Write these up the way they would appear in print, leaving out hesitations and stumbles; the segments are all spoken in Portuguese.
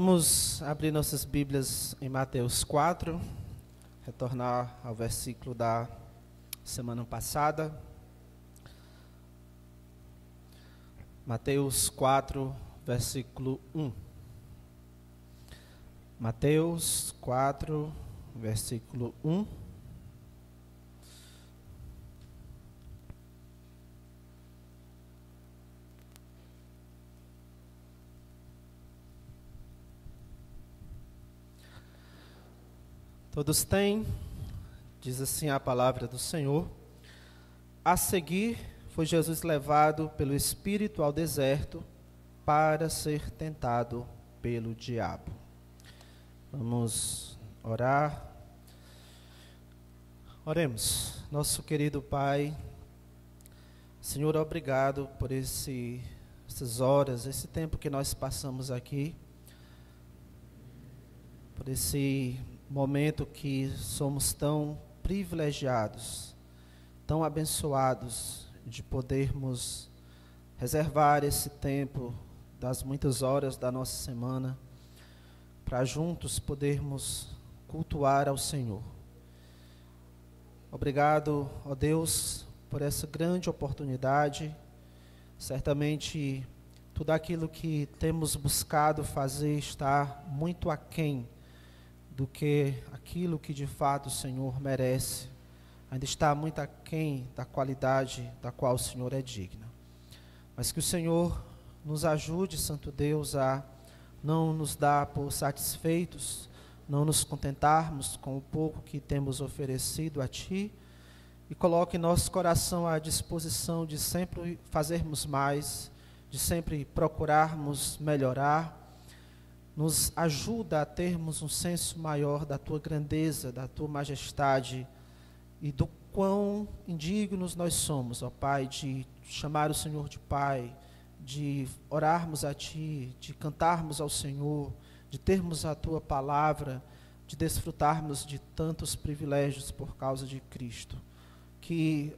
Vamos abrir nossas Bíblias em Mateus 4, retornar ao versículo da semana passada. Mateus 4, versículo 1. Mateus 4, versículo 1. Todos têm, diz assim a palavra do Senhor. A seguir, foi Jesus levado pelo Espírito ao deserto para ser tentado pelo diabo. Vamos orar. Oremos. Nosso querido Pai, Senhor, obrigado por essas horas, esse tempo que nós passamos aqui, por esse momento que somos tão privilegiados, tão abençoados de podermos reservar esse tempo das muitas horas da nossa semana para juntos podermos cultuar ao Senhor. Obrigado, ó Deus, por essa grande oportunidade. Certamente tudo aquilo que temos buscado fazer está muito aquém do que aquilo que de fato o Senhor merece. Ainda está muito aquém da qualidade da qual o Senhor é digno. Mas que o Senhor nos ajude, Santo Deus, a não nos dar por satisfeitos, não nos contentarmos com o pouco que temos oferecido a Ti, e coloque nosso coração à disposição de sempre fazermos mais, de sempre procurarmos melhorar. Nos ajuda a termos um senso maior da Tua grandeza, da Tua majestade e do quão indignos nós somos, ó Pai, de chamar o Senhor de Pai, de orarmos a Ti, de cantarmos ao Senhor, de termos a Tua palavra, de desfrutarmos de tantos privilégios por causa de Cristo. Que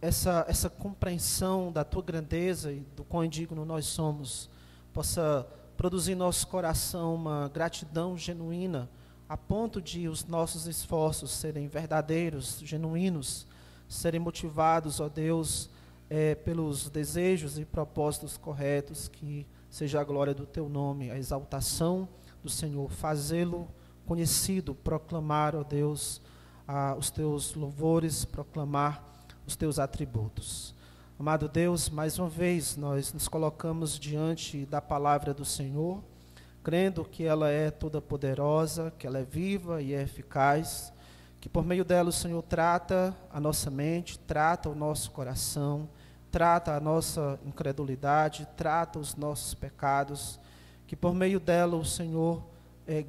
essa compreensão da Tua grandeza e do quão indigno nós somos possa produzir em nosso coração uma gratidão genuína, a ponto de os nossos esforços serem verdadeiros, genuínos, serem motivados, ó Deus, pelos desejos e propósitos corretos, que seja a glória do Teu nome, a exaltação do Senhor, fazê-lo conhecido, proclamar, ó Deus, os Teus louvores, proclamar os Teus atributos. Amado Deus, mais uma vez nós nos colocamos diante da palavra do Senhor, crendo que ela é toda poderosa, que ela é viva e é eficaz, que por meio dela o Senhor trata a nossa mente, trata o nosso coração, trata a nossa incredulidade, trata os nossos pecados, que por meio dela o Senhor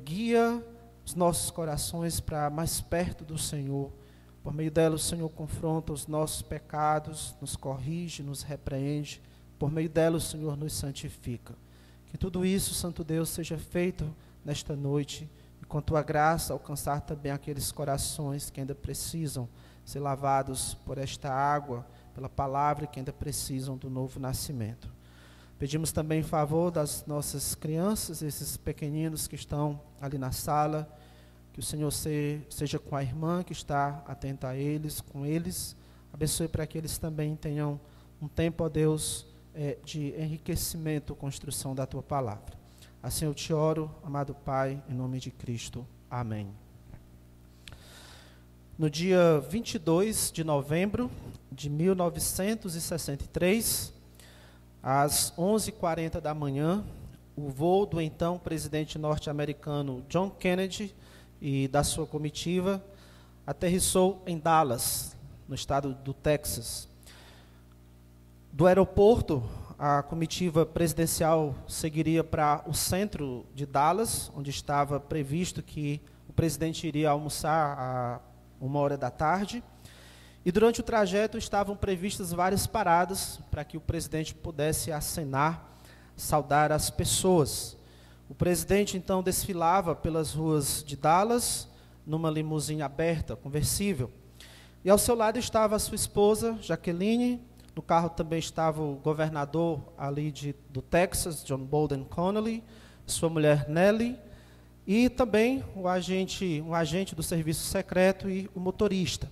guia os nossos corações para mais perto do Senhor. Por meio dela o Senhor confronta os nossos pecados, nos corrige, nos repreende. Por meio dela o Senhor nos santifica. Que tudo isso, Santo Deus, seja feito nesta noite, e com Tua graça alcançar também aqueles corações que ainda precisam ser lavados por esta água, pela palavra, que ainda precisam do novo nascimento. Pedimos também em favor das nossas crianças, esses pequeninos que estão ali na sala, que o Senhor seja com a irmã que está atenta a eles, com eles. Abençoe para que eles também tenham um tempo, ó Deus, de enriquecimento, construção da Tua palavra. Assim eu te oro, amado Pai, em nome de Cristo. Amém. No dia 22 de novembro de 1963, às 11h40 da manhã, o voo do então presidente norte-americano John Kennedy e da sua comitiva aterrissou em Dallas, no estado do Texas. Do aeroporto, a comitiva presidencial seguiria para o centro de Dallas, onde estava previsto que o presidente iria almoçar a 1h da tarde. E durante o trajeto estavam previstas várias paradas para que o presidente pudesse acenar, saudar as pessoas. O presidente, então, desfilava pelas ruas de Dallas, numa limusine aberta, conversível. E ao seu lado estava a sua esposa, Jacqueline. No carro também estava o governador ali do Texas, John Bolden Connolly, sua mulher Nelly, e também um agente do serviço secreto e o motorista.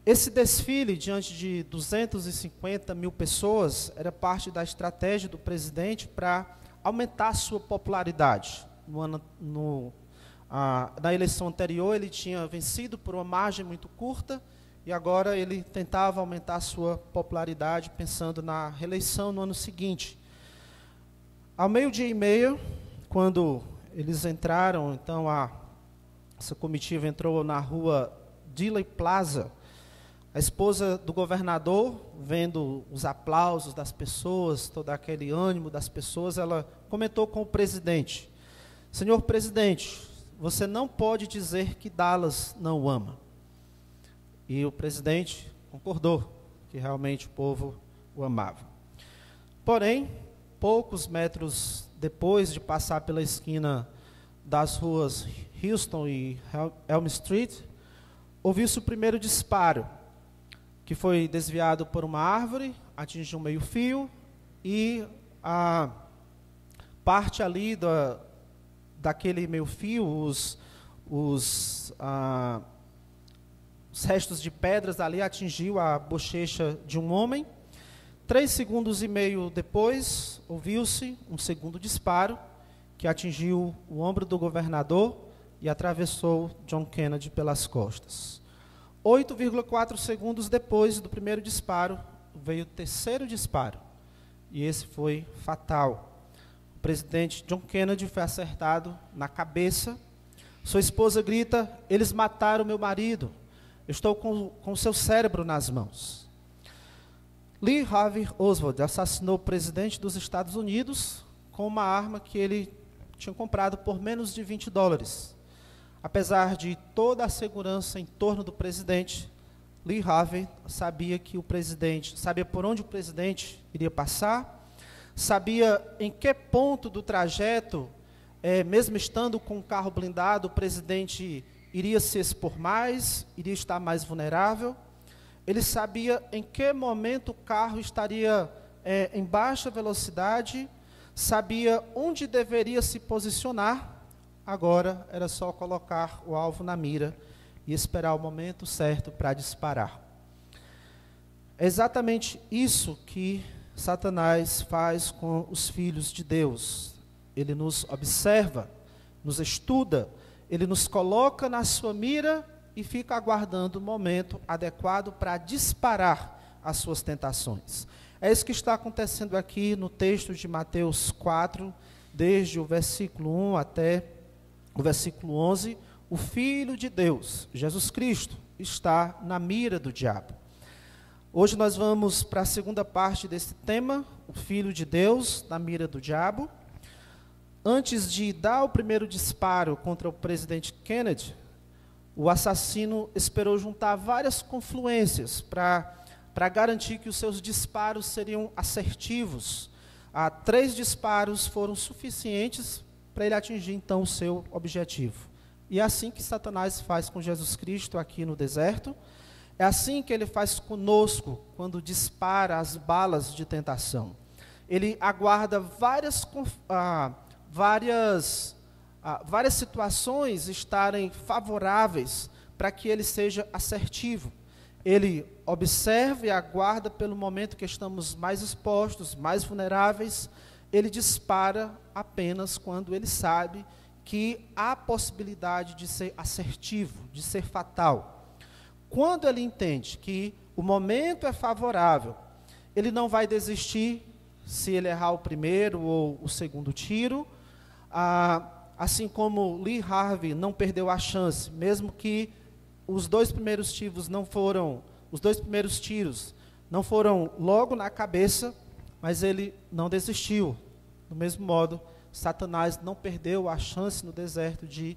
Esse desfile diante de 250 mil pessoas era parte da estratégia do presidente para aumentar a sua popularidade. Na eleição anterior ele tinha vencido por uma margem muito curta e agora ele tentava aumentar a sua popularidade pensando na reeleição no ano seguinte. Ao 12:30, quando eles entraram, então essa comitiva entrou na rua Dealey Plaza. A esposa do governador, vendo os aplausos das pessoas, todo aquele ânimo das pessoas, ela comentou com o presidente: Senhor presidente, você não pode dizer que Dallas não o ama. E o presidente concordou que realmente o povo o amava. Porém, poucos metros depois de passar pela esquina das ruas Houston e Elm Street, ouviu-se o primeiro disparo, que foi desviado por uma árvore, atingiu um meio-fio, e a parte ali daquele meio-fio, os restos de pedras ali atingiu a bochecha de um homem. 3,5 segundos depois, ouviu-se um segundo disparo, que atingiu o ombro do governador e atravessou John Kennedy pelas costas. 8,4 segundos depois do primeiro disparo, veio o terceiro disparo, e esse foi fatal. O presidente John Kennedy foi acertado na cabeça. Sua esposa grita: eles mataram meu marido, eu estou com o seu cérebro nas mãos. Lee Harvey Oswald assassinou o presidente dos Estados Unidos com uma arma que ele tinha comprado por menos de $20. Apesar de toda a segurança em torno do presidente, Lee Harvey sabia por onde o presidente iria passar, sabia em que ponto do trajeto, mesmo estando com um carro blindado, o presidente iria se expor mais, iria estar mais vulnerável. Ele sabia em que momento o carro estaria em baixa velocidade, sabia onde deveria se posicionar. Agora era só colocar o alvo na mira e esperar o momento certo para disparar. É exatamente isso que Satanás faz com os filhos de Deus. Ele nos observa, nos estuda, ele nos coloca na sua mira e fica aguardando o momento adequado para disparar as suas tentações. É isso que está acontecendo aqui no texto de Mateus 4, desde o versículo 1 até o versículo 11, o Filho de Deus, Jesus Cristo, está na mira do diabo. Hoje nós vamos para a segunda parte desse tema, o Filho de Deus na mira do diabo. Antes de dar o primeiro disparo contra o presidente Kennedy, o assassino esperou juntar várias confluências para garantir que os seus disparos seriam assertivos. 3 disparos foram suficientes para ele atingir, então, o seu objetivo. E é assim que Satanás faz com Jesus Cristo aqui no deserto. É assim que ele faz conosco, quando dispara as balas de tentação. Ele aguarda várias situações estarem favoráveis para que ele seja assertivo. Ele observa e aguarda pelo momento que estamos mais expostos, mais vulneráveis. Ele dispara apenas quando ele sabe que há possibilidade de ser assertivo, de ser fatal. Quando ele entende que o momento é favorável, ele não vai desistir se ele errar o primeiro ou o segundo tiro. Assim como Lee Harvey não perdeu a chance, mesmo que os dois primeiros tiros não foram logo na cabeça, mas ele não desistiu. Do mesmo modo, Satanás não perdeu a chance no deserto de,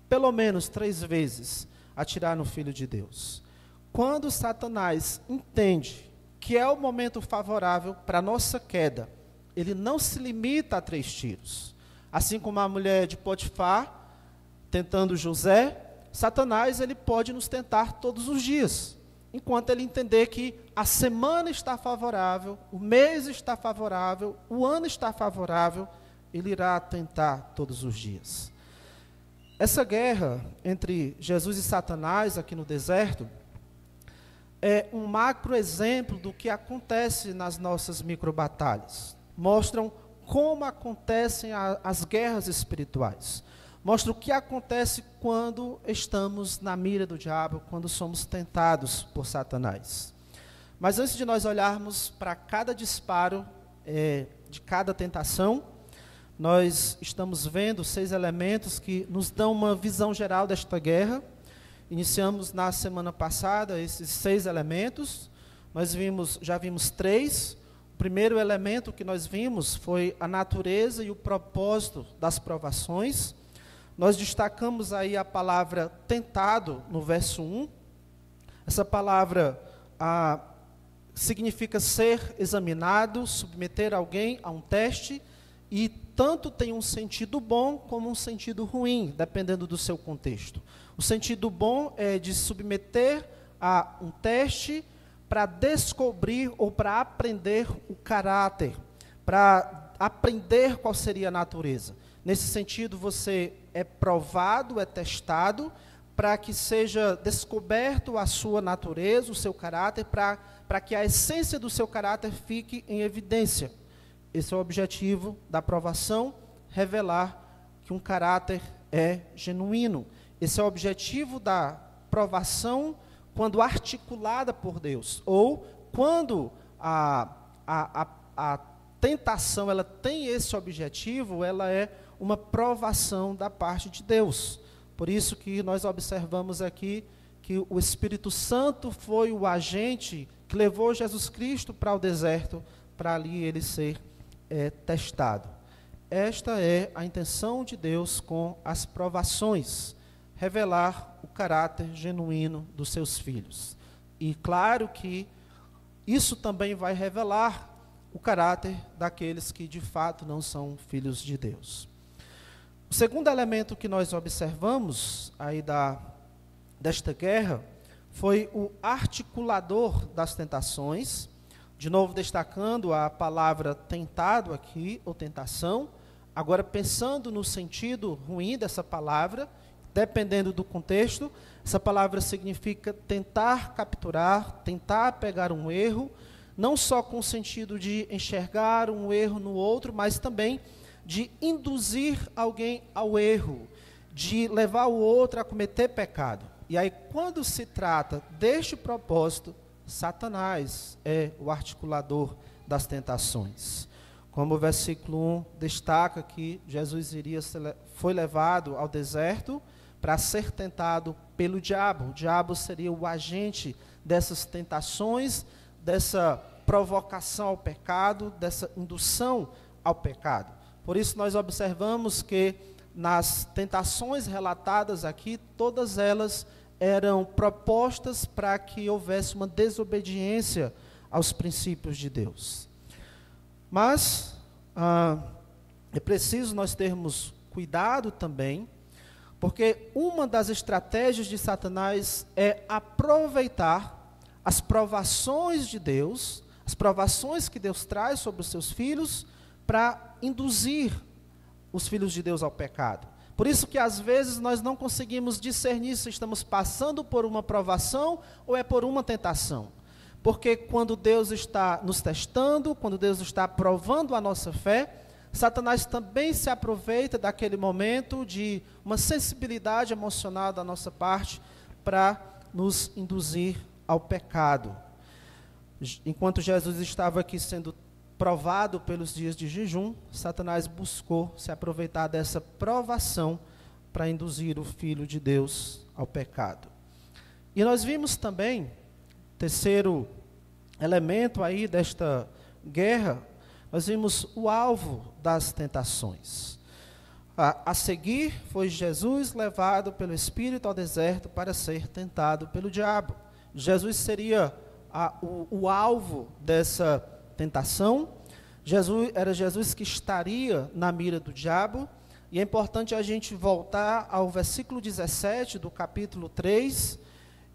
pelo menos 3 vezes, atirar no Filho de Deus. Quando Satanás entende que é o momento favorável para a nossa queda, ele não se limita a 3 tiros. Assim como a mulher de Potifar, tentando José, Satanás ele pode nos tentar todos os dias. Enquanto ele entender que a semana está favorável, o mês está favorável, o ano está favorável, ele irá tentar todos os dias. Essa guerra entre Jesus e Satanás aqui no deserto é um macro exemplo do que acontece nas nossas microbatalhas. Mostram como acontecem as guerras espirituais. Mostra o que acontece quando estamos na mira do diabo, quando somos tentados por Satanás. Mas antes de nós olharmos para cada disparo de cada tentação, nós estamos vendo 6 elementos que nos dão uma visão geral desta guerra. Iniciamos na semana passada esses 6 elementos. Nós já vimos 3. O primeiro elemento que nós vimos foi a natureza e o propósito das provações. Nós destacamos aí a palavra tentado no verso 1. Essa palavra significa ser examinado, submeter alguém a um teste, e tanto tem um sentido bom como um sentido ruim, dependendo do seu contexto. O sentido bom é de submeter a um teste para descobrir ou para aprender o caráter, para aprender qual seria a natureza. Nesse sentido, você é provado, é testado, para que seja descoberto a sua natureza, o seu caráter, para que a essência do seu caráter fique em evidência. Esse é o objetivo da provação, revelar que um caráter é genuíno. Esse é o objetivo da provação quando articulada por Deus, ou quando a tentação ela tem esse objetivo, ela é uma provação da parte de Deus. Por isso que nós observamos aqui que o Espírito Santo foi o agente que levou Jesus Cristo para o deserto, para ali ele ser testado. Esta é a intenção de Deus com as provações, revelar o caráter genuíno dos seus filhos. E claro que isso também vai revelar o caráter daqueles que de fato não são filhos de Deus. O segundo elemento que nós observamos aí desta guerra foi o articulador das tentações, de novo destacando a palavra tentado aqui, ou tentação, agora pensando no sentido ruim dessa palavra, dependendo do contexto, essa palavra significa tentar capturar, tentar pegar um erro, não só com o sentido de enxergar um erro no outro, mas também de induzir alguém ao erro, de levar o outro a cometer pecado. E aí, quando se trata deste propósito, Satanás é o articulador das tentações. Como o versículo 1 destaca que Jesus foi levado ao deserto para ser tentado pelo diabo. O diabo seria o agente dessas tentações, dessa provocação ao pecado, dessa indução ao pecado. Por isso nós observamos que nas tentações relatadas aqui, todas elas eram propostas para que houvesse uma desobediência aos princípios de Deus. Mas é preciso nós termos cuidado também, porque uma das estratégias de Satanás é aproveitar as provações de Deus, as provações que Deus traz sobre os seus filhos, para induzir os filhos de Deus ao pecado. Por isso que às vezes nós não conseguimos discernir se estamos passando por uma provação ou é por uma tentação. Porque quando Deus está nos testando, quando Deus está provando a nossa fé, Satanás também se aproveita daquele momento de uma sensibilidade emocional da nossa parte para nos induzir ao pecado. Enquanto Jesus estava aqui sendo provado pelos dias de jejum, Satanás buscou se aproveitar dessa provação para induzir o Filho de Deus ao pecado. E nós vimos também, terceiro elemento aí desta guerra, nós vimos o alvo das tentações. A seguir, foi Jesus levado pelo Espírito ao deserto para ser tentado pelo diabo. Jesus seria o alvo dessa tentação. Era Jesus que estaria na mira do diabo. E é importante a gente voltar ao versículo 17 do capítulo 3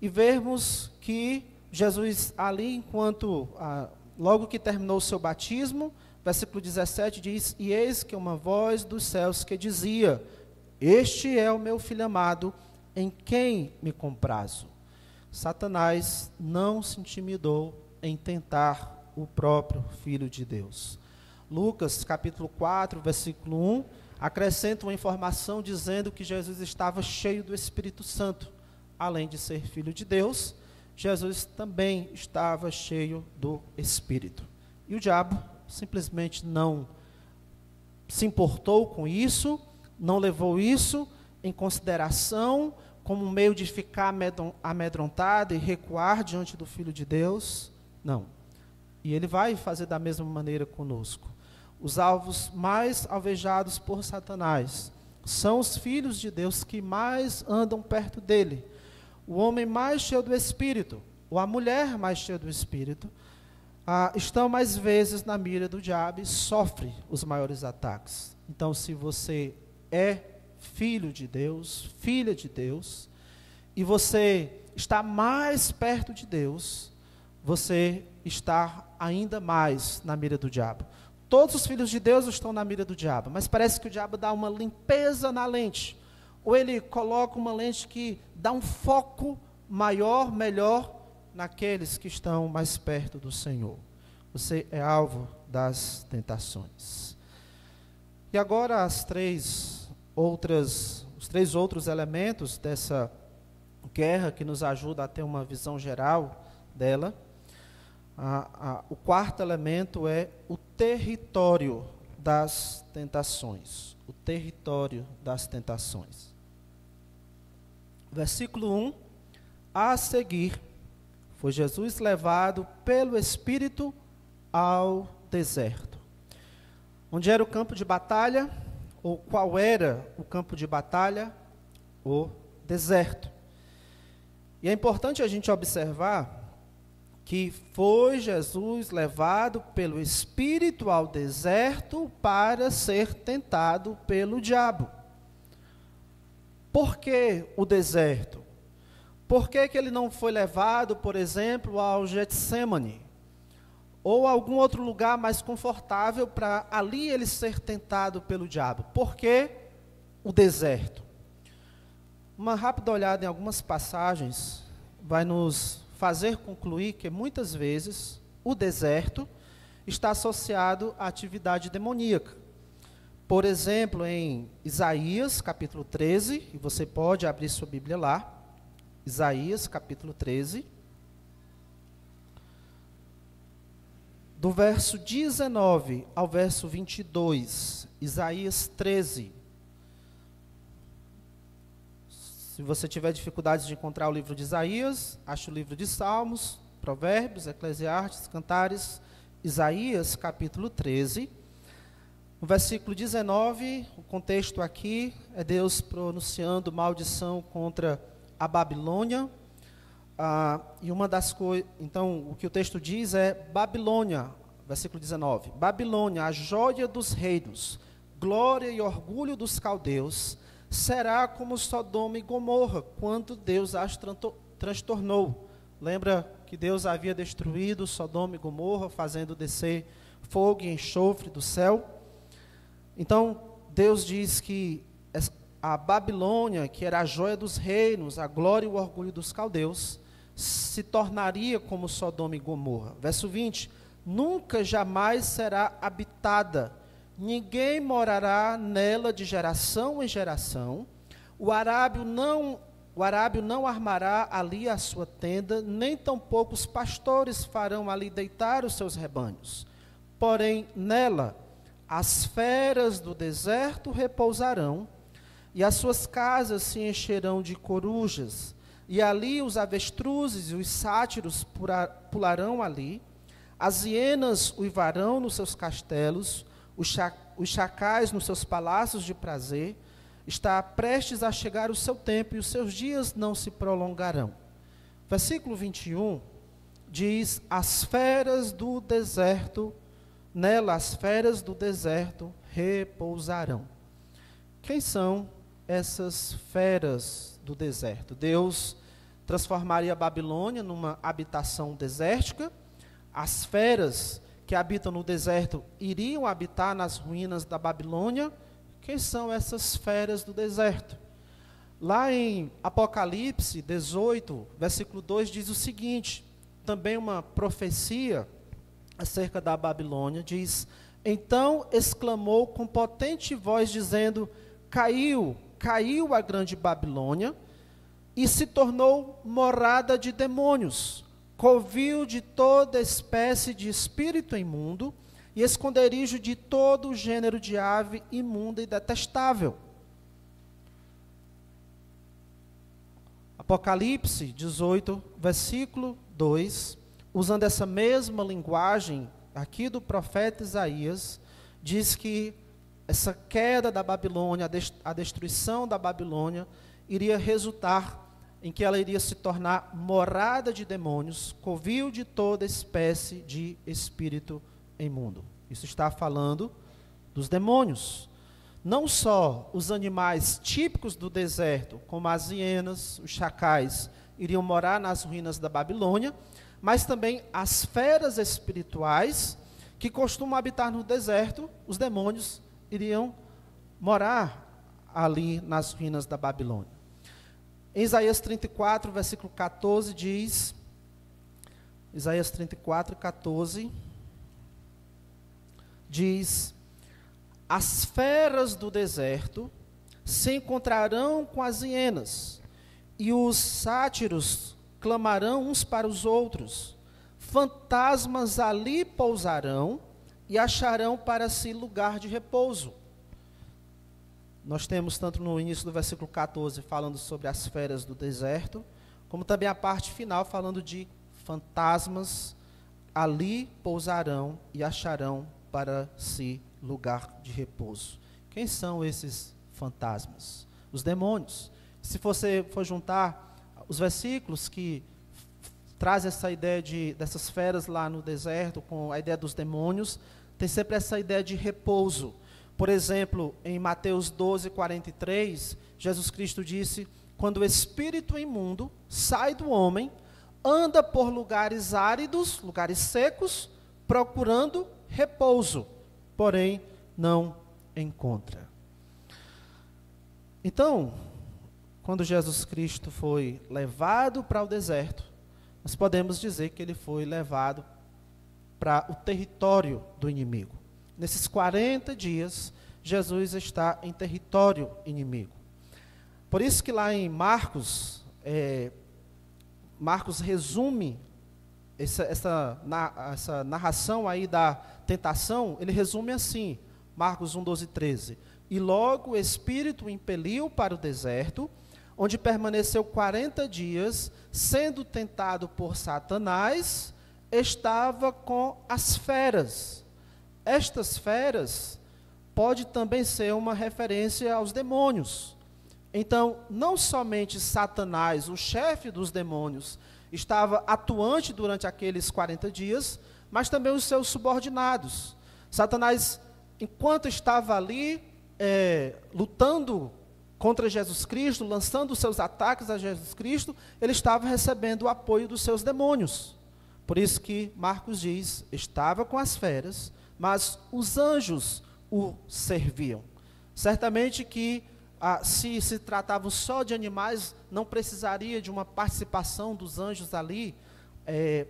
e vermos que Jesus ali, logo que terminou o seu batismo, Versículo 17 diz: E eis que uma voz dos céus que dizia: Este é o meu filho amado, em quem me comprazo. Satanás não se intimidou em tentar o próprio Filho de Deus. Lucas, capítulo 4, versículo 1, acrescenta uma informação dizendo que Jesus estava cheio do Espírito Santo. Além de ser Filho de Deus, Jesus também estava cheio do Espírito. E o diabo simplesmente não se importou com isso, não levou isso em consideração como um meio de ficar amedrontado e recuar diante do Filho de Deus. Não. E ele vai fazer da mesma maneira conosco. Os alvos mais alvejados por Satanás são os filhos de Deus que mais andam perto dele. O homem mais cheio do Espírito, ou a mulher mais cheia do Espírito, estão mais vezes na mira do diabo e sofre os maiores ataques. Então, se você é filho de Deus, filha de Deus, e você está mais perto de Deus, você está ainda mais na mira do diabo. Todos os filhos de Deus estão na mira do diabo, mas parece que o diabo dá uma limpeza na lente, ou ele coloca uma lente que dá um foco maior, melhor, naqueles que estão mais perto do Senhor. Você é alvo das tentações. E agora os três outros elementos dessa guerra que nos ajuda a ter uma visão geral dela. O quarto elemento é o território das tentações. O território das tentações. Versículo 1, a seguir, foi Jesus levado pelo Espírito ao deserto. Onde era o campo de batalha? Ou qual era o campo de batalha? O deserto. E é importante a gente observar que foi Jesus levado pelo Espírito ao deserto para ser tentado pelo diabo. Por que o deserto? Por que ele não foi levado, por exemplo, ao Getsêmani? Ou a algum outro lugar mais confortável para ali ele ser tentado pelo diabo? Por que o deserto? Uma rápida olhada em algumas passagens vai nos fazer concluir que muitas vezes o deserto está associado à atividade demoníaca. Por exemplo, em Isaías, capítulo 13, e você pode abrir sua Bíblia lá, Isaías, capítulo 13, do verso 19 ao verso 22, Isaías 13. Se você tiver dificuldades de encontrar o livro de Isaías, ache o livro de Salmos, Provérbios, Eclesiastes, Cantares, Isaías, capítulo 13. No versículo 19, o contexto aqui é Deus pronunciando maldição contra a Babilônia. E uma das coisas, então, o que o texto diz é Babilônia, versículo 19. Babilônia, a joia dos reinos, glória e orgulho dos caldeus, será como Sodoma e Gomorra, quando Deus as transtornou. Lembra que Deus havia destruído Sodoma e Gomorra, fazendo descer fogo e enxofre do céu? Então, Deus diz que a Babilônia, que era a joia dos reinos, a glória e o orgulho dos caldeus, se tornaria como Sodoma e Gomorra. Verso 20, nunca jamais será habitada, ninguém morará nela de geração em geração, o arábio não armará ali a sua tenda, nem tampouco os pastores farão ali deitar os seus rebanhos. Porém, nela, as feras do deserto repousarão, e as suas casas se encherão de corujas, e ali os avestruzes e os sátiros pularão ali, as hienas uivarão nos seus castelos, os chacais nos seus palácios de prazer. Está prestes a chegar o seu tempo, e os seus dias não se prolongarão. Versículo 21 diz, as feras do deserto, nela as feras do deserto repousarão. Quem são essas feras do deserto? Deus transformaria a Babilônia numa habitação desértica. As feras que habitam no deserto iriam habitar nas ruínas da Babilônia. Quem são essas feras do deserto? Lá em Apocalipse 18, versículo 2, diz o seguinte, também uma profecia acerca da Babilônia, diz: então exclamou com potente voz, dizendo: caiu, caiu a grande Babilônia, e se tornou morada de demônios, covil de toda espécie de espírito imundo, e esconderijo de todo o gênero de ave imunda e detestável. Apocalipse 18, versículo 2, usando essa mesma linguagem aqui do profeta Isaías, diz que essa queda da Babilônia, a destruição da Babilônia, iria resultar em que ela iria se tornar morada de demônios, covil de toda espécie de espírito imundo. Isso está falando dos demônios. Não só os animais típicos do deserto, como as hienas, os chacais, iriam morar nas ruínas da Babilônia, mas também as feras espirituais que costumam habitar no deserto, os demônios iriam morar ali nas ruínas da Babilônia. Em Isaías 34, versículo 14, diz, Isaías 34, 14, diz: as feras do deserto se encontrarão com as hienas, e os sátiros clamarão uns para os outros. Fantasmas ali pousarão e acharão para si lugar de repouso. Nós temos tanto no início do versículo 14 falando sobre as feras do deserto, como também a parte final falando de fantasmas ali pousarão e acharão para si lugar de repouso. Quem são esses fantasmas? Os demônios. Se você for juntar os versículos que trazem essa ideia dessas feras lá no deserto, com a ideia dos demônios, tem sempre essa ideia de repouso. Por exemplo, em Mateus 12, 43, Jesus Cristo disse: quando o espírito imundo sai do homem, anda por lugares áridos, lugares secos, procurando repouso, porém não encontra. Então, quando Jesus Cristo foi levado para o deserto, nós podemos dizer que ele foi levado para o território do inimigo. Nesses 40 dias, Jesus está em território inimigo. Por isso que lá em Marcos, Marcos resume essa narração aí da tentação, ele resume assim, Marcos 1, 12, 13. E logo o Espírito o impeliu para o deserto, onde permaneceu 40 dias, sendo tentado por Satanás, estava com as feras. Estas feras pode também ser uma referência aos demônios. Então, não somente Satanás, o chefe dos demônios, estava atuante durante aqueles 40 dias, mas também os seus subordinados. Satanás, enquanto estava ali, lutando contra Jesus Cristo, lançando os seus ataques a Jesus Cristo, ele estava recebendo o apoio dos seus demônios. Por isso que Marcos diz, estava com as feras, mas os anjos o serviam. Certamente que, se se tratavam só de animais, não precisaria de uma participação dos anjos ali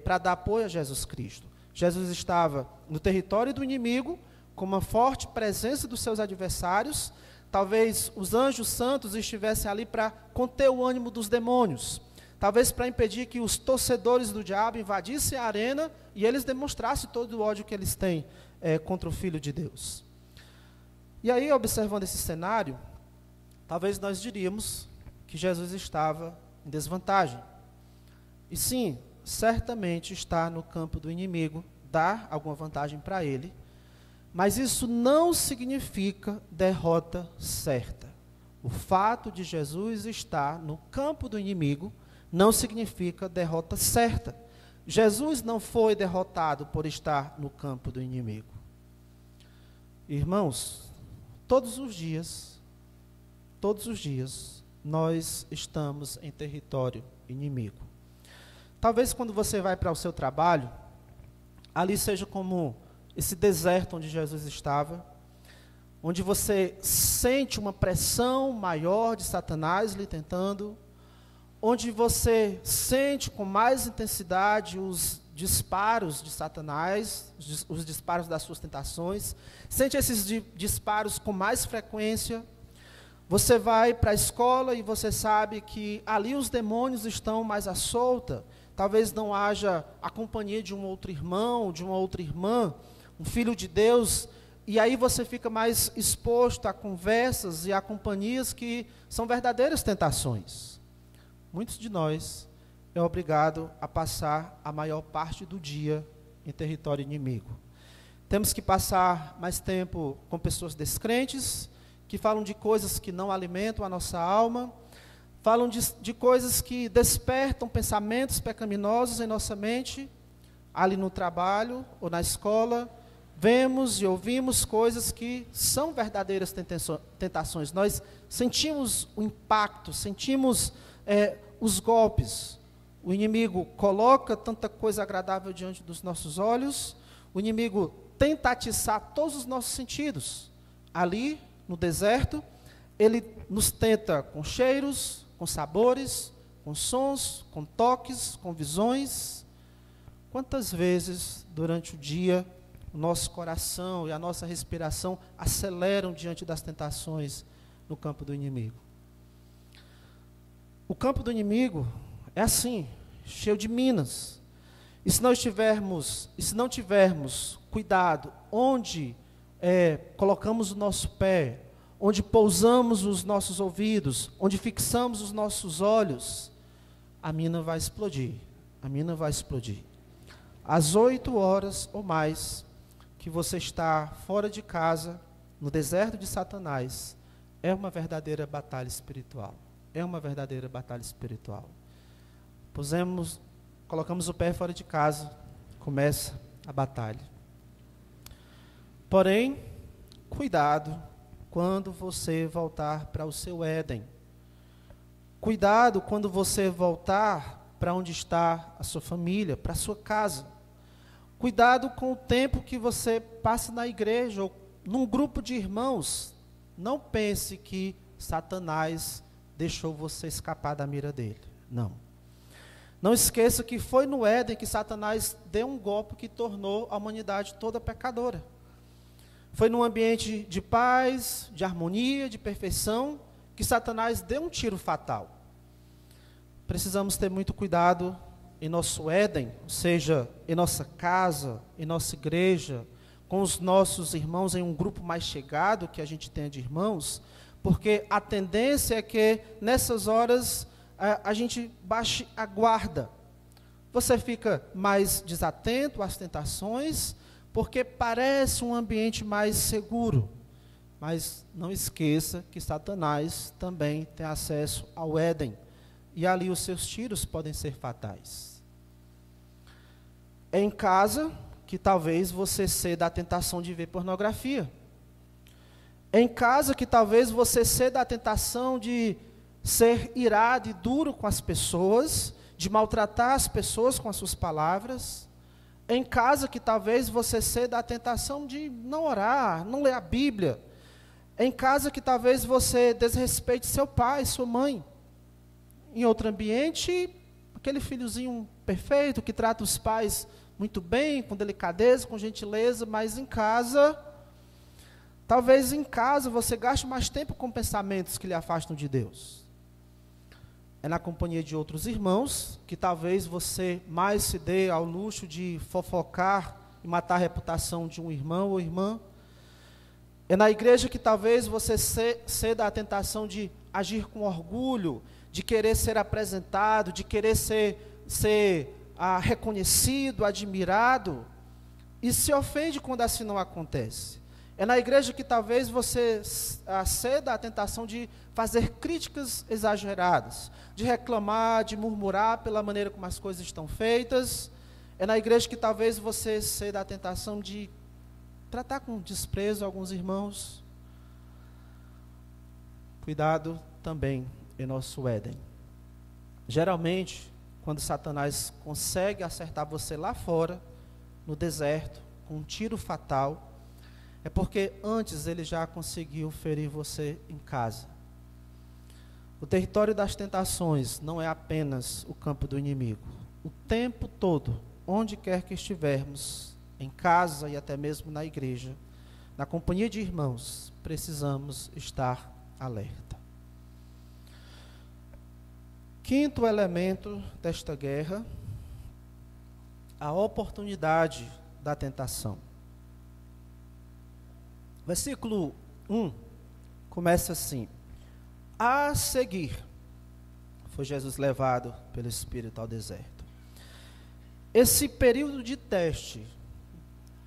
para dar apoio a Jesus Cristo. Jesus estava no território do inimigo, com uma forte presença dos seus adversários. Talvez os anjos santos estivessem ali para conter o ânimo dos demônios. Talvez para impedir que os torcedores do diabo invadissem a arena e eles demonstrassem todo o ódio que eles têm contra o Filho de Deus. E aí, observando esse cenário, talvez nós diríamos que Jesus estava em desvantagem. E sim, certamente estar no campo do inimigo dá alguma vantagem para ele, mas isso não significa derrota certa. O fato de Jesus estar no campo do inimigo não significa derrota certa. Jesus não foi derrotado por estar no campo do inimigo. Irmãos, todos os dias, nós estamos em território inimigo. Talvez quando você vai para o seu trabalho, ali seja como esse deserto onde Jesus estava, onde você sente uma pressão maior de Satanás lhe tentando, onde você sente com mais intensidade os disparos de Satanás, os disparos das suas tentações, sente esses disparos com mais frequência. Você vai para a escola e você sabe que ali os demônios estão mais à solta, talvez não haja a companhia de um outro irmão, de uma outra irmã, um filho de Deus, e aí você fica mais exposto a conversas e a companhias que são verdadeiras tentações. Muitos de nós é obrigado a passar a maior parte do dia em território inimigo. Temos que passar mais tempo com pessoas descrentes, que falam de coisas que não alimentam a nossa alma, falam de coisas que despertam pensamentos pecaminosos em nossa mente, ali no trabalho ou na escola. Vemos e ouvimos coisas que são verdadeiras tentações. Nós sentimos o impacto, sentimos os golpes. O inimigo coloca tanta coisa agradável diante dos nossos olhos, o inimigo tenta atiçar todos os nossos sentidos. Ali, no deserto, ele nos tenta com cheiros, com sabores, com sons, com toques, com visões. Quantas vezes durante o dia o nosso coração e a nossa respiração aceleram diante das tentações no campo do inimigo? O campo do inimigo é assim, cheio de minas. E se não tivermos cuidado onde colocamos o nosso pé, onde pousamos os nossos ouvidos, onde fixamos os nossos olhos, a mina vai explodir. A mina vai explodir. Às 8 horas ou mais que você está fora de casa, no deserto de Satanás, é uma verdadeira batalha espiritual. É uma verdadeira batalha espiritual. Colocamos o pé fora de casa, começa a batalha. Porém, cuidado quando você voltar para o seu Éden. Cuidado quando você voltar para onde está a sua família, para a sua casa. Cuidado com o tempo que você passa na igreja ou num grupo de irmãos. Não pense que Satanás deixou você escapar da mira dele. Não. Não esqueça que foi no Éden que Satanás deu um golpe que tornou a humanidade toda pecadora. Foi num ambiente de paz, de harmonia, de perfeição, que Satanás deu um tiro fatal. Precisamos ter muito cuidado em nosso Éden, ou seja, em nossa casa, em nossa igreja, com os nossos irmãos em um grupo mais chegado que a gente tenha de irmãos, porque a tendência é que nessas horas a gente baixe a guarda. Você fica mais desatento às tentações, porque parece um ambiente mais seguro. Mas não esqueça que Satanás também tem acesso ao Éden. E ali os seus tiros podem ser fatais. É em casa que talvez você ceda à tentação de ver pornografia. É em casa que talvez você ceda à tentação de ser irado e duro com as pessoas, de maltratar as pessoas com as suas palavras. É em casa que talvez você ceda à tentação de não orar, não ler a Bíblia. É em casa que talvez você desrespeite seu pai, sua mãe. Em outro ambiente, aquele filhozinho perfeito que trata os pais muito bem, com delicadeza, com gentileza, mas em casa, talvez em casa você gaste mais tempo com pensamentos que lhe afastam de Deus. É na companhia de outros irmãos que talvez você mais se dê ao luxo de fofocar e matar a reputação de um irmão ou irmã. É na igreja que talvez você ceda à tentação de agir com orgulho, de querer ser apresentado, de querer ser reconhecido, admirado, e se ofende quando assim não acontece. É na igreja que talvez você ceda à tentação de fazer críticas exageradas, de reclamar, de murmurar pela maneira como as coisas estão feitas. É na igreja que talvez você ceda à tentação de tratar com desprezo alguns irmãos. Cuidado também em nosso Éden. Geralmente, quando Satanás consegue acertar você lá fora, no deserto, com um tiro fatal, é porque antes ele já conseguiu ferir você em casa. O território das tentações não é apenas o campo do inimigo. O tempo todo, onde quer que estivermos, em casa e até mesmo na igreja, na companhia de irmãos, precisamos estar alerta. Quinto elemento desta guerra, a oportunidade da tentação. Versículo 1 começa assim: a seguir, foi Jesus levado pelo Espírito ao deserto. Esse período de teste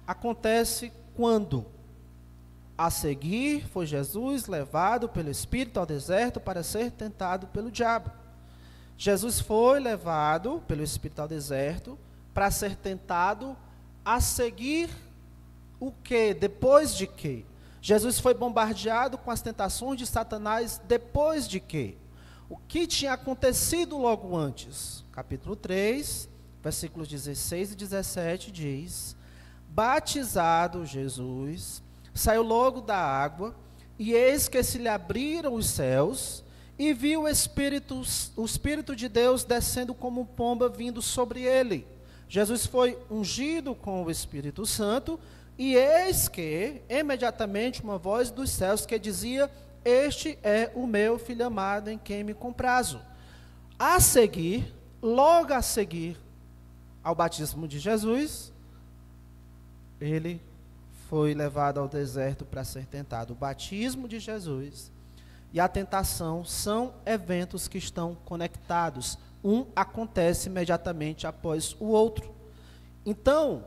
acontece quando? A seguir, foi Jesus levado pelo Espírito ao deserto para ser tentado pelo diabo. Jesus foi levado pelo Espírito ao deserto para ser tentado. A seguir, o que? Depois de quê? Jesus foi bombardeado com as tentações de Satanás depois de quê? O que tinha acontecido logo antes? Capítulo 3, versículos 16 e 17 diz: batizado Jesus, saiu logo da água, e eis que se lhe abriram os céus, e viu o Espírito de Deus descendo como pomba vindo sobre ele. Jesus foi ungido com o Espírito Santo, e eis que, imediatamente, uma voz dos céus que dizia: este é o meu Filho amado, em quem me comprazo. A seguir, logo a seguir ao batismo de Jesus, ele foi levado ao deserto para ser tentado. O batismo de Jesus e a tentação são eventos que estão conectados. Um acontece imediatamente após o outro. Então,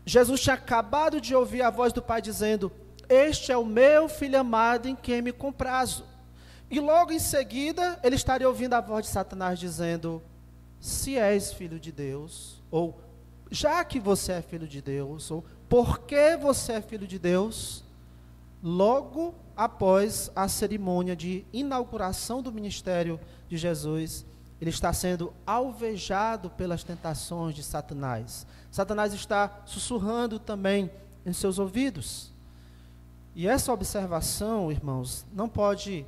Jesus tinha acabado de ouvir a voz do Pai dizendo: este é o meu Filho amado, em quem me comprazo. E logo em seguida, ele estaria ouvindo a voz de Satanás dizendo: se és filho de Deus, ou já que você é filho de Deus, ou porque você é filho de Deus. Logo após a cerimônia de inauguração do ministério de Jesus, ele está sendo alvejado pelas tentações de Satanás. Satanás está sussurrando também em seus ouvidos. E essa observação, irmãos, não pode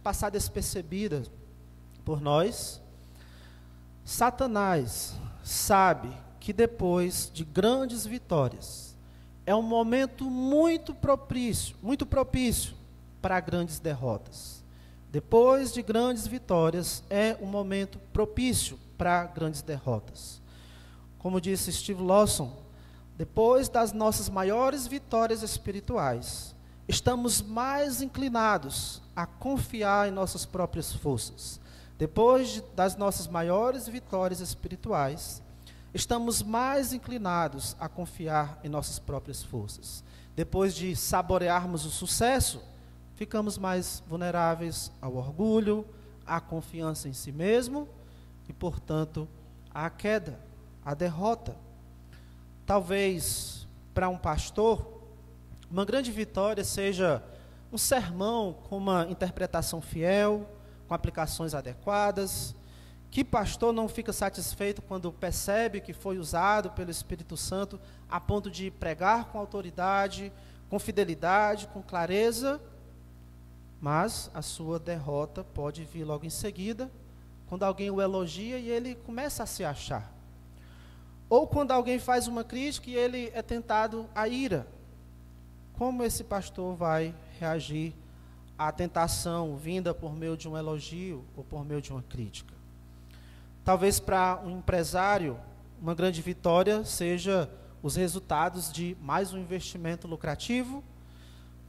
passar despercebida por nós. Satanás sabe que depois de grandes vitórias, é um momento muito propício para grandes derrotas. Depois de grandes vitórias, é um momento propício para grandes derrotas. Como disse Steve Lawson, depois das nossas maiores vitórias espirituais, estamos mais inclinados a confiar em nossas próprias forças. Depois das nossas maiores vitórias espirituais, estamos mais inclinados a confiar em nossas próprias forças. Depois de saborearmos o sucesso, ficamos mais vulneráveis ao orgulho, à confiança em si mesmo e, portanto, à queda, à derrota. Talvez, para um pastor, uma grande vitória seja um sermão com uma interpretação fiel, com aplicações adequadas. Que pastor não fica satisfeito quando percebe que foi usado pelo Espírito Santo a ponto de pregar com autoridade, com fidelidade, com clareza, mas a sua derrota pode vir logo em seguida, quando alguém o elogia e ele começa a se achar. Ou quando alguém faz uma crítica e ele é tentado à ira. Como esse pastor vai reagir à tentação vinda por meio de um elogio ou por meio de uma crítica? Talvez para um empresário, uma grande vitória seja os resultados de mais um investimento lucrativo.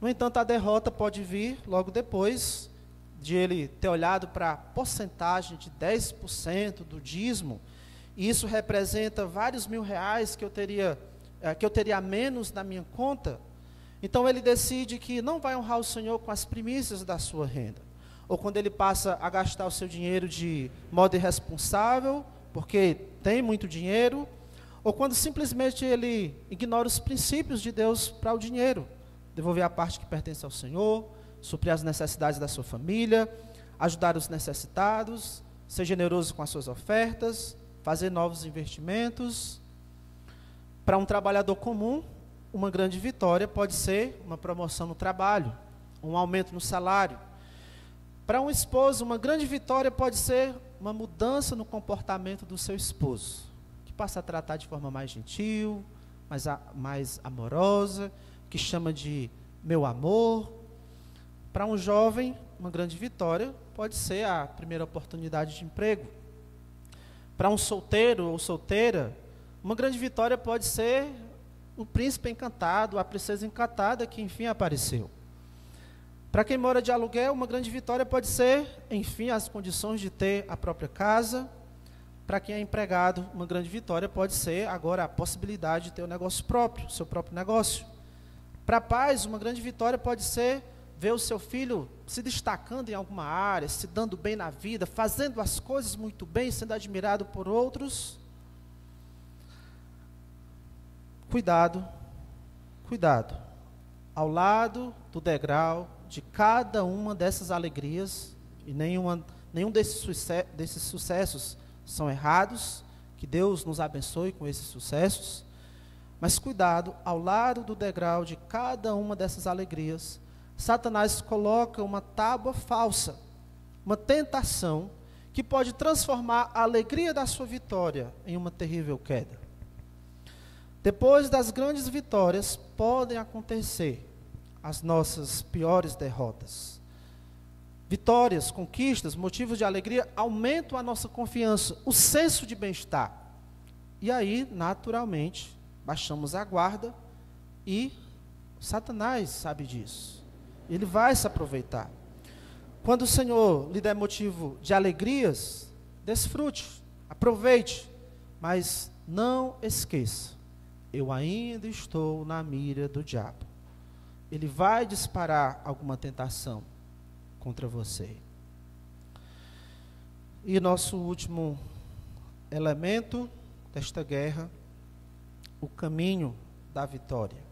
No entanto, a derrota pode vir logo depois de ele ter olhado para a porcentagem de 10% do dízimo, e isso representa vários mil reais que eu teria a menos na minha conta. Então ele decide que não vai honrar o Senhor com as primícias da sua renda. Ou quando ele passa a gastar o seu dinheiro de modo irresponsável, porque tem muito dinheiro, ou quando simplesmente ele ignora os princípios de Deus para o dinheiro. Devolver a parte que pertence ao Senhor, suprir as necessidades da sua família, ajudar os necessitados, ser generoso com as suas ofertas, fazer novos investimentos. Para um trabalhador comum, uma grande vitória pode ser uma promoção no trabalho, um aumento no salário. Para um esposo, uma grande vitória pode ser uma mudança no comportamento do seu esposo, que passa a tratar de forma mais gentil, mais amorosa, que chama de meu amor. Para um jovem, uma grande vitória pode ser a primeira oportunidade de emprego. Para um solteiro ou solteira, uma grande vitória pode ser o príncipe encantado, a princesa encantada que enfim apareceu. Para quem mora de aluguel, uma grande vitória pode ser, enfim, as condições de ter a própria casa. Para quem é empregado, uma grande vitória pode ser agora a possibilidade de ter um negócio próprio, seu próprio negócio. Para pais, uma grande vitória pode ser ver o seu filho se destacando em alguma área, se dando bem na vida, fazendo as coisas muito bem, sendo admirado por outros. Cuidado, cuidado. Ao lado do degrau de cada uma dessas alegrias, e nenhum desses sucessos são errados, que Deus nos abençoe com esses sucessos, mas cuidado, ao lado do degrau de cada uma dessas alegrias, Satanás coloca uma tábua falsa, uma tentação, que pode transformar a alegria da sua vitória em uma terrível queda. Depois das grandes vitórias, podem acontecer as nossas piores derrotas. Vitórias, conquistas, motivos de alegria aumentam a nossa confiança, o senso de bem-estar. E aí, naturalmente, baixamos a guarda e Satanás sabe disso. Ele vai se aproveitar. Quando o Senhor lhe der motivo de alegrias, desfrute, aproveite, mas não esqueça, eu ainda estou na mira do diabo. Ele vai disparar alguma tentação contra você. E nosso último elemento desta guerra, o caminho da vitória.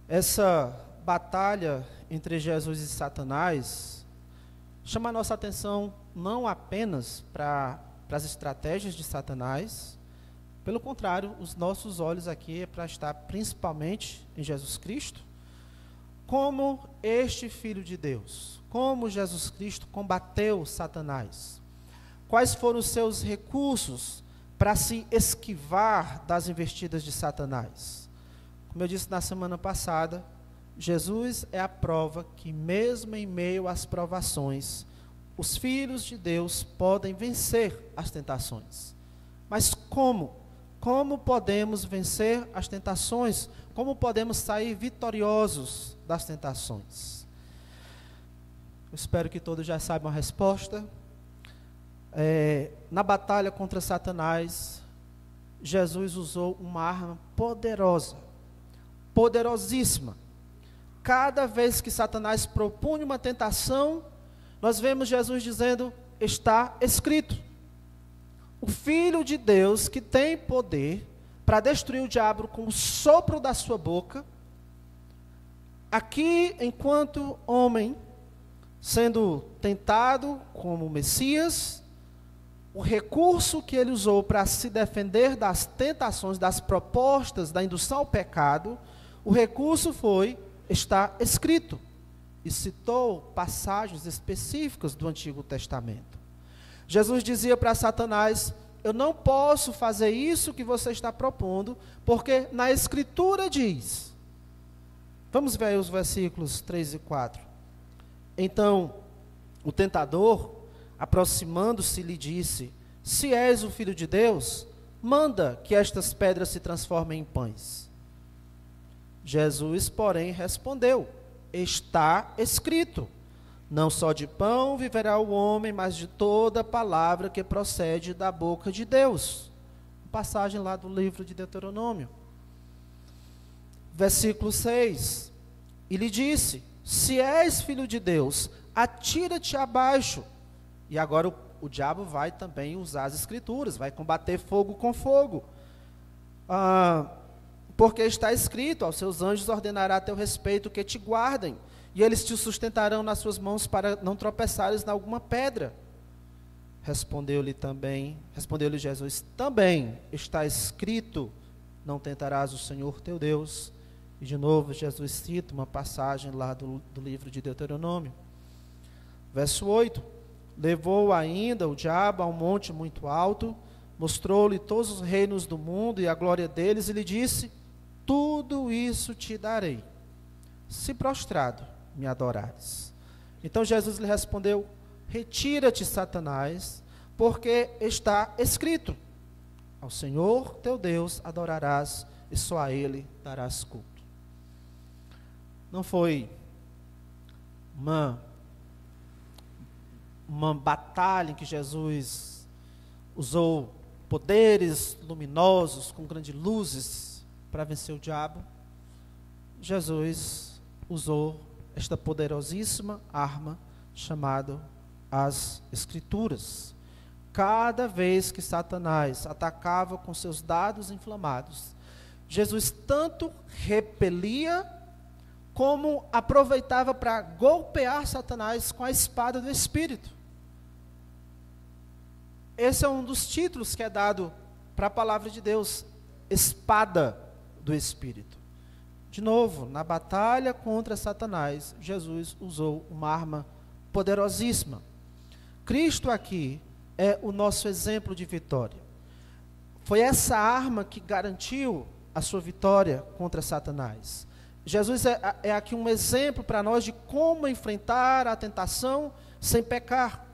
Essa batalha entre Jesus e Satanás chama a nossa atenção não apenas para as estratégias de Satanás, pelo contrário, os nossos olhos aqui é para estar principalmente em Jesus Cristo, como este Filho de Deus, como Jesus Cristo combateu Satanás, quais foram os seus recursos para se esquivar das investidas de Satanás. Como eu disse na semana passada, Jesus é a prova que mesmo em meio às provações, os filhos de Deus podem vencer as tentações. Mas como? Como podemos vencer as tentações? Como podemos sair vitoriosos das tentações? Eu espero que todos já saibam a resposta. Na batalha contra Satanás, Jesus usou uma arma poderosa, poderosíssima. Cada vez que Satanás propunha uma tentação, nós vemos Jesus dizendo, está escrito. O Filho de Deus, que tem poder para destruir o diabo com o sopro da sua boca, aqui, enquanto homem, sendo tentado como Messias, o recurso que ele usou para se defender das tentações, das propostas, da indução ao pecado, o recurso foi, está escrito, e citou passagens específicas do Antigo Testamento. Jesus dizia para Satanás, eu não posso fazer isso que você está propondo, porque na Escritura diz. Vamos ver aí os versículos 3 e 4. Então, o tentador, aproximando-se, lhe disse, se és o Filho de Deus, manda que estas pedras se transformem em pães. Jesus, porém, respondeu, está escrito, não só de pão viverá o homem, mas de toda palavra que procede da boca de Deus. Passagem lá do livro de Deuteronômio. Versículo 6. E lhe disse, se és filho de Deus, atira-te abaixo. E agora o diabo vai também usar as escrituras, vai combater fogo com fogo. Porque está escrito, aos seus anjos ordenará a teu respeito que te guardem, e eles te sustentarão nas suas mãos para não tropeçares em alguma pedra. Respondeu-lhe Jesus, também está escrito, não tentarás o Senhor teu Deus. E de novo Jesus cita uma passagem lá do livro de Deuteronômio. Verso 8: levou ainda o diabo a um monte muito alto, mostrou-lhe todos os reinos do mundo e a glória deles, e lhe disse: tudo isso te darei, se prostrado me adorares. Então Jesus lhe respondeu: retira-te, Satanás, porque está escrito: ao Senhor teu Deus adorarás e só a Ele darás culto. Não foi uma batalha em que Jesus usou poderes luminosos, com grandes luzes, para vencer o diabo. Jesus usou esta poderosíssima arma chamada as Escrituras. Cada vez que Satanás atacava com seus dardos inflamados, Jesus tanto repelia como aproveitava para golpear Satanás com a espada do Espírito. Esse é um dos títulos que é dado para a palavra de Deus, espada do Espírito. De novo, na batalha contra Satanás, Jesus usou uma arma poderosíssima. Cristo aqui é o nosso exemplo de vitória. Foi essa arma que garantiu a sua vitória contra Satanás. Jesus é aqui um exemplo para nós de como enfrentar a tentação sem pecar.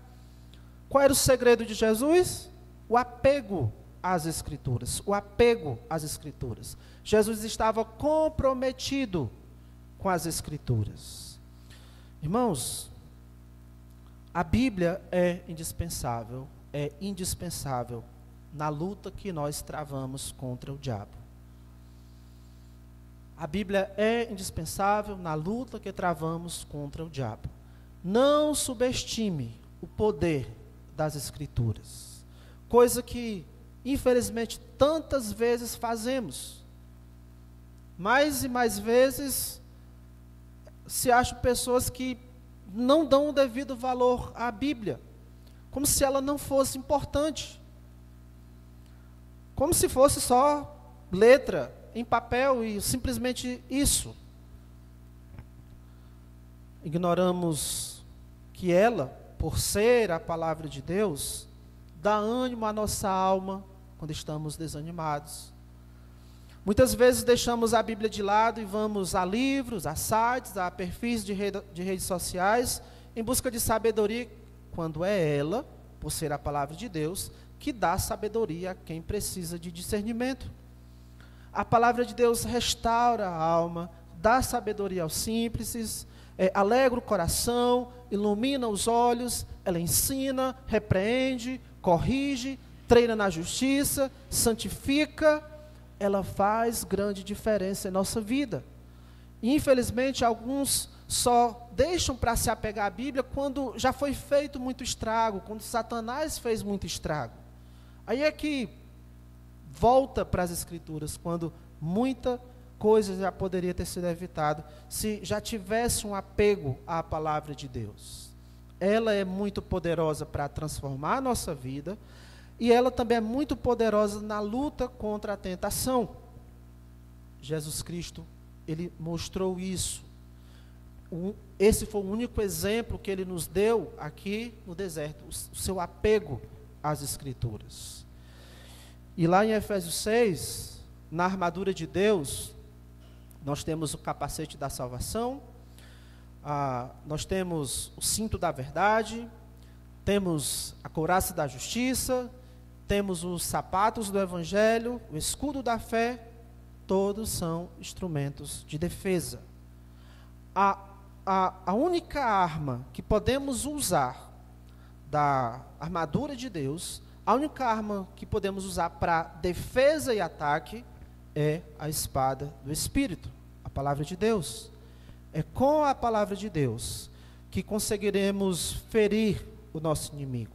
Qual era o segredo de Jesus? O apego às Escrituras. O apego às Escrituras. Jesus estava comprometido com as Escrituras. Irmãos, a Bíblia é indispensável na luta que nós travamos contra o diabo. A Bíblia é indispensável na luta que travamos contra o diabo. Não subestime o poder das Escrituras, coisa que, infelizmente, tantas vezes fazemos. Mais e mais vezes se acham pessoas que não dão o devido valor à Bíblia, como se ela não fosse importante, como se fosse só letra em papel e simplesmente isso. Ignoramos que ela, por ser a palavra de Deus, dá ânimo à nossa alma quando estamos desanimados. Muitas vezes deixamos a Bíblia de lado e vamos a livros, a sites, a perfis de redes sociais, em busca de sabedoria, quando é ela, por ser a palavra de Deus, que dá sabedoria a quem precisa de discernimento. A palavra de Deus restaura a alma, dá sabedoria aos simples, alegra o coração, ilumina os olhos, ela ensina, repreende, corrige, treina na justiça, santifica. Ela faz grande diferença em nossa vida. Infelizmente, alguns só deixam para se apegar à Bíblia quando já foi feito muito estrago, quando Satanás fez muito estrago. Aí é que volta para as Escrituras, quando muita coisa já poderia ter sido evitada, se já tivesse um apego à palavra de Deus. Ela é muito poderosa para transformar a nossa vida, e ela também é muito poderosa na luta contra a tentação. Jesus Cristo, ele mostrou isso. Esse foi o único exemplo que ele nos deu aqui no deserto, o seu apego às Escrituras. E lá em Efésios 6, na armadura de Deus, nós temos o capacete da salvação, nós temos o cinto da verdade, temos a couraça da justiça, temos os sapatos do Evangelho, o escudo da fé, todos são instrumentos de defesa. A única arma que podemos usar da armadura de Deus, a única arma que podemos usar para defesa e ataque é a espada do Espírito, a palavra de Deus. É com a palavra de Deus que conseguiremos ferir o nosso inimigo.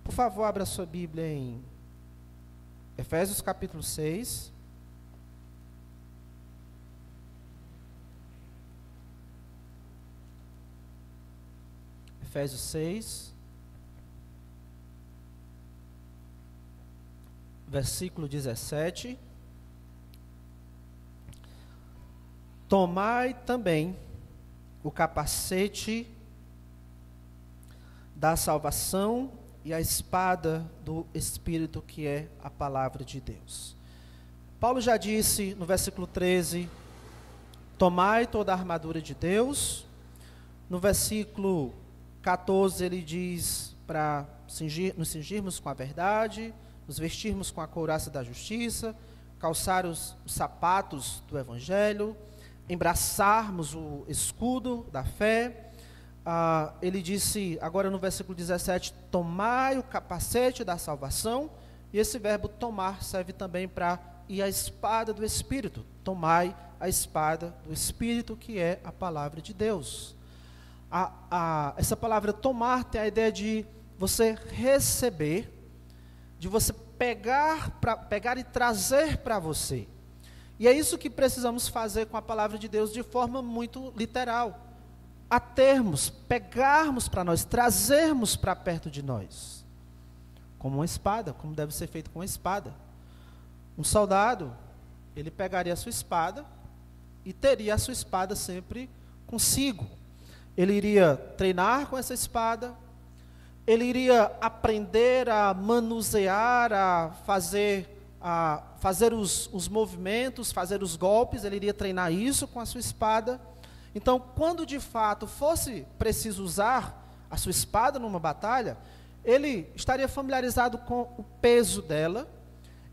Por favor, abra sua Bíblia em Efésios capítulo 6. Efésios 6, versículo 17. tomai também o capacete da salvação e a espada do Espírito, que é a palavra de Deus. Paulo já disse no versículo 13, tomai toda a armadura de Deus. No versículo 14 ele diz para nos cingirmos com a verdade, nos vestirmos com a couraça da justiça, calçar os sapatos do Evangelho, embraçarmos o escudo da fé. Ele disse agora no versículo 17, tomai o capacete da salvação, e esse verbo tomar serve também para e a espada do Espírito. Tomai a espada do Espírito, que é a palavra de Deus. Essa palavra tomar tem a ideia de você receber, de você pegar e trazer para você. E é isso que precisamos fazer com a palavra de Deus de forma muito literal. Pegarmos para nós, trazermos para perto de nós. Como uma espada, como deve ser feito com uma espada. Um soldado, ele pegaria a sua espada e teria a sua espada sempre consigo. Ele iria treinar com essa espada, ele iria aprender a manusear, a fazer os movimentos, fazer os golpes, ele iria treinar isso com a sua espada. Então, quando de fato fosse preciso usar a sua espada numa batalha, ele estaria familiarizado com o peso dela,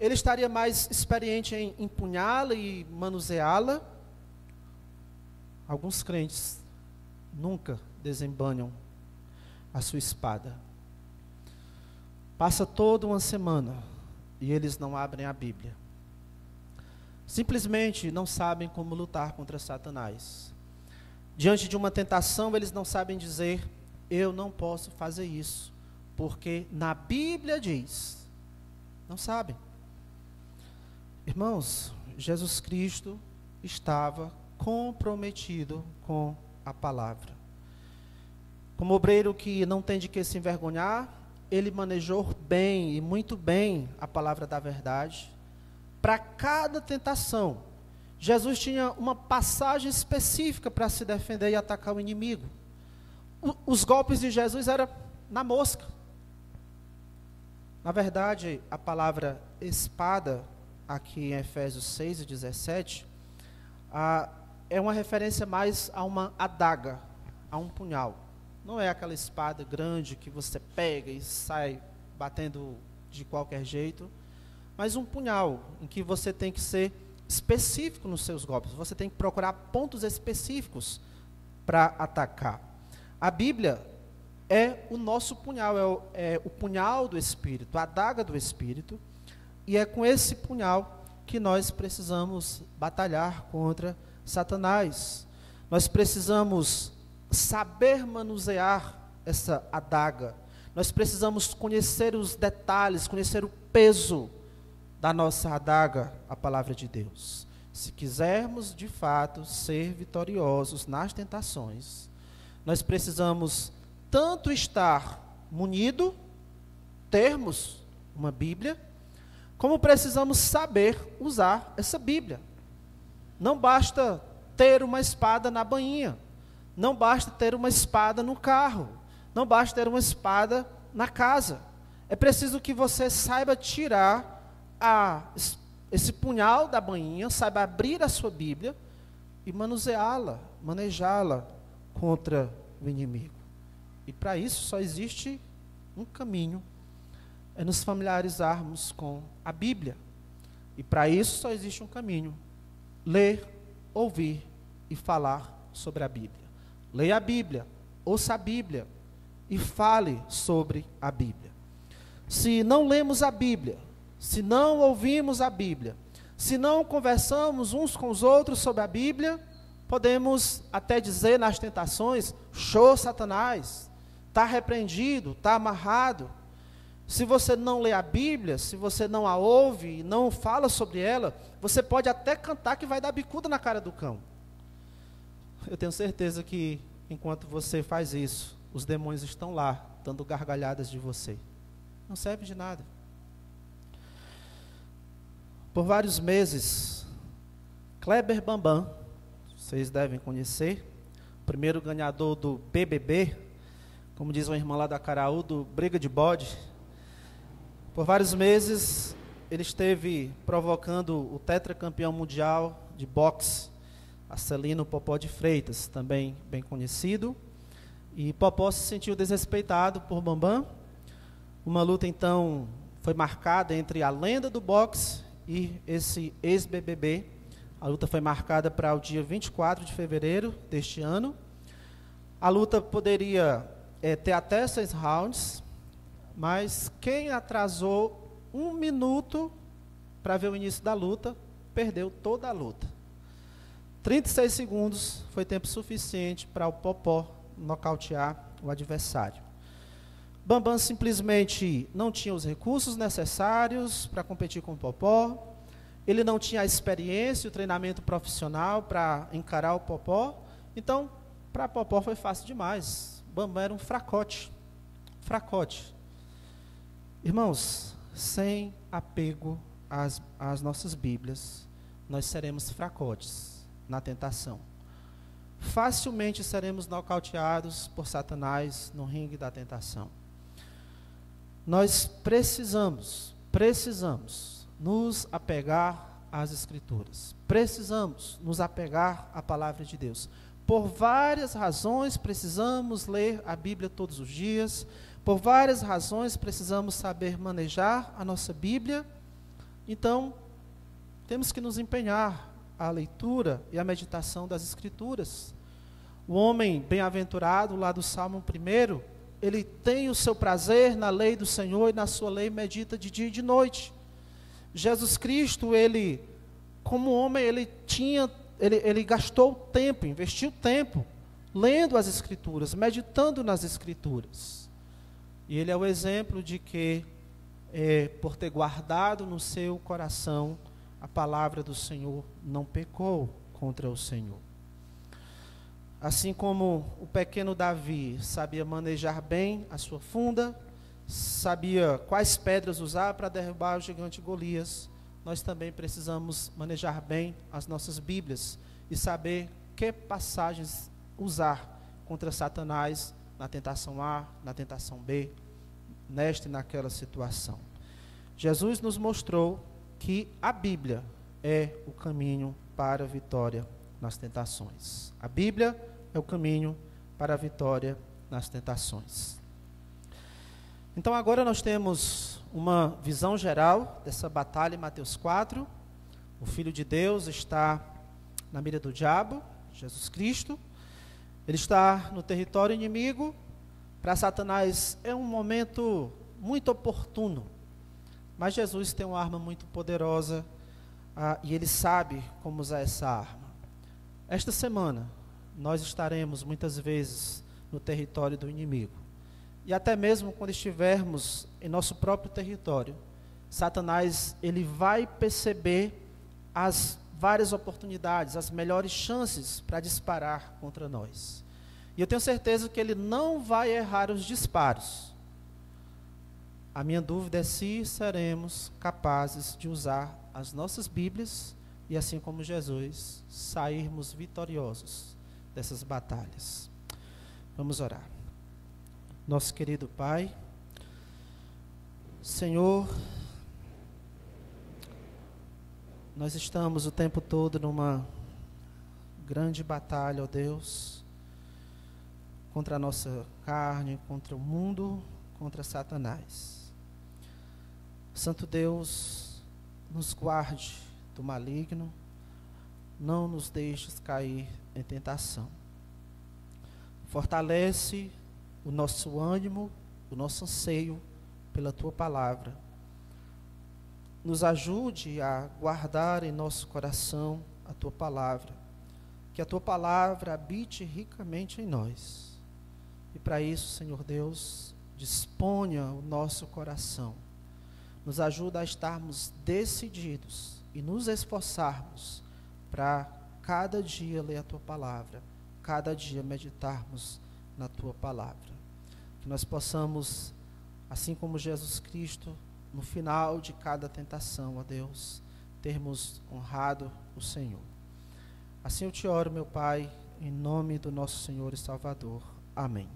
ele estaria mais experiente em empunhá-la e manuseá-la. Alguns crentes nunca desembanham a sua espada. Passa toda uma semana e eles não abrem a Bíblia. Simplesmente não sabem como lutar contra Satanás. Diante de uma tentação, eles não sabem dizer, eu não posso fazer isso, porque na Bíblia diz. Não sabem. Irmãos, Jesus Cristo estava comprometido com a palavra. Como obreiro que não tem de que se envergonhar, ele manejou bem e muito bem a palavra da verdade. Para cada tentação, Jesus tinha uma passagem específica para se defender e atacar o inimigo. Os golpes de Jesus eram na mosca. Na verdade, a palavra espada, aqui em Efésios 6 e 17, é uma referência mais a uma adaga, a um punhal. Não é aquela espada grande que você pega e sai batendo de qualquer jeito, mas um punhal em que você tem que ser específico nos seus golpes. Você tem que procurar pontos específicos para atacar. A Bíblia é o nosso punhal, é o punhal do Espírito, a adaga do Espírito, e é com esse punhal que nós precisamos batalhar contra Satanás. Nós precisamos saber manusear essa adaga. Nós precisamos conhecer os detalhes, conhecer o peso da nossa adaga, a palavra de Deus. Se quisermos, de fato, ser vitoriosos nas tentações, nós precisamos tanto estar munido, termos uma Bíblia, como precisamos saber usar essa Bíblia. Não basta ter uma espada na bainha, não basta ter uma espada no carro, não basta ter uma espada na casa. É preciso que você saiba tirar esse punhal da bainha, saiba abrir a sua Bíblia e manuseá-la, manejá-la contra o inimigo. E para isso só existe um caminho, é nos familiarizarmos com a Bíblia. E para isso só existe um caminho: ler, ouvir e falar sobre a Bíblia. Leia a Bíblia, ouça a Bíblia e fale sobre a Bíblia. Se não lemos a Bíblia, se não ouvimos a Bíblia, se não conversamos uns com os outros sobre a Bíblia, podemos até dizer nas tentações, show Satanás, está repreendido, está amarrado. Se você não lê a Bíblia, se você não a ouve e não fala sobre ela, você pode até cantar que vai dar bicuda na cara do cão. Eu tenho certeza que enquanto você faz isso, os demônios estão lá, dando gargalhadas de você. Não serve de nada. Por vários meses, Kleber Bambam, vocês devem conhecer. O primeiro ganhador do BBB, como diz uma irmã lá da Caraú, do Briga de Bode. Por vários meses, ele esteve provocando o tetracampeão mundial de boxe, Arcelino Popó de Freitas, também bem conhecido. E Popó se sentiu desrespeitado por Bambam. Uma luta, então, foi marcada entre a lenda do boxe e esse ex-BBB. A luta foi marcada para o dia 24 de fevereiro deste ano. A luta poderia ter até 6 rounds, mas quem atrasou 1 minuto para ver o início da luta, perdeu toda a luta. 36 segundos foi tempo suficiente para o Popó nocautear o adversário. Bambam simplesmente não tinha os recursos necessários para competir com o Popó. Ele não tinha a experiência e o treinamento profissional para encarar o Popó. Então, para Popó foi fácil demais. Bambam era um fracote. Fracote. Irmãos, sem apego às nossas Bíblias, nós seremos fracotes na tentação. Facilmente seremos nocauteados por Satanás no ringue da tentação. Nós precisamos nos apegar às Escrituras. Precisamos nos apegar à Palavra de Deus. Por várias razões precisamos ler a Bíblia todos os dias. Por várias razões precisamos saber manejar a nossa Bíblia. Então, temos que nos empenhar à leitura e à meditação das Escrituras. O homem bem-aventurado, lá do Salmo 1, ele tem o seu prazer na lei do Senhor e na sua lei medita de dia e de noite. Jesus Cristo, ele, como homem, ele gastou tempo, investiu tempo, lendo as Escrituras, meditando nas Escrituras. E ele é o exemplo de que, por ter guardado no seu coração a palavra do Senhor, não pecou contra o Senhor. Assim como o pequeno Davi sabia manejar bem a sua funda, sabia quais pedras usar para derrubar o gigante Golias, nós também precisamos manejar bem as nossas Bíblias e saber que passagens usar contra Satanás na tentação A, na tentação B, nesta e naquela situação. Jesus nos mostrou que a Bíblia é o caminho para a vitória nas tentações. A Bíblia é o caminho para a vitória nas tentações. Então agora nós temos uma visão geral dessa batalha em Mateus 4. O Filho de Deus está na mira do diabo, Jesus Cristo. Ele está no território inimigo. Para Satanás é um momento muito oportuno. Mas Jesus tem uma arma muito poderosa e ele sabe como usar essa arma. Esta semana, nós estaremos muitas vezes no território do inimigo. E até mesmo quando estivermos em nosso próprio território, Satanás, ele vai perceber as várias oportunidades, as melhores chances para disparar contra nós. E eu tenho certeza que ele não vai errar os disparos. A minha dúvida é se seremos capazes de usar as nossas Bíblias e, assim como Jesus, sairmos vitoriosos dessas batalhas. Vamos orar. Nosso querido Pai, Senhor, nós estamos o tempo todo numa grande batalha, ó Deus, contra a nossa carne, contra o mundo, contra Satanás. Santo Deus, nos guarde do maligno, não nos deixes cair em tentação. Fortalece o nosso ânimo, o nosso anseio pela Tua Palavra. Nos ajude a guardar em nosso coração a Tua Palavra, que a Tua Palavra habite ricamente em nós. E para isso, Senhor Deus, disponha o nosso coração. Nos ajuda a estarmos decididos e nos esforçarmos para cada dia ler a Tua Palavra, cada dia meditarmos na Tua Palavra. Que nós possamos, assim como Jesus Cristo, no final de cada tentação, ó Deus, termos honrado o Senhor. Assim eu te oro, meu Pai, em nome do nosso Senhor e Salvador. Amém.